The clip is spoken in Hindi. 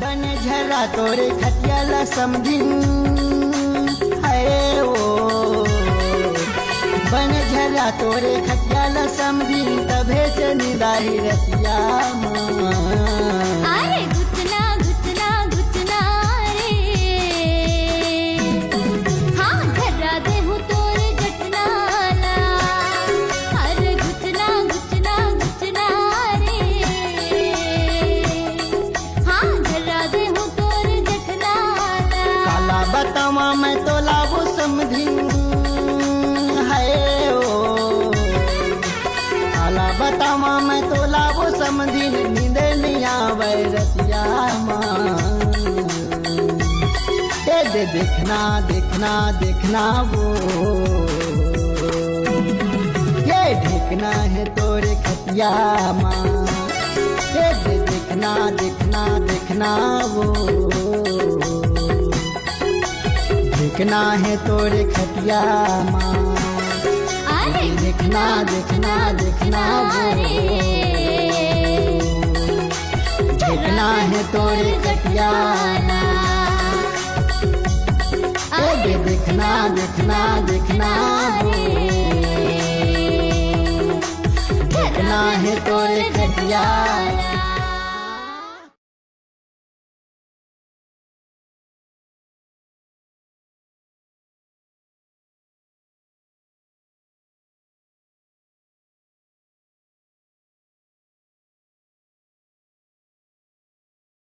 बन झरा तोरे खटिया ला समझिन है ओ बन झरा तोरे खटिया ला समझिन तभे से निदाई रतिया अरे घुटना घुटना घुटना रे हाँ धरा दे हूँ तोरे घटना ला अरे घुटना घुटना घुटना रे हाँ धरा दे हूँ तोरे घटना ला काला बतावा मैं तो लाबो समझिन है ओ काला बतावा मैं तो लाबो समझिन नींद नहीं आवे रतिया दे देखना देखना देखना वो ये ढेकना है तोरे खतिया माँ दे देखना देखना देखना वो देखना है तोरे खतिया माँ अरे देखना देखना देखना वो देखना है तोरे खतिया देखना देखना देखना वो देखना है तोरे खटिया।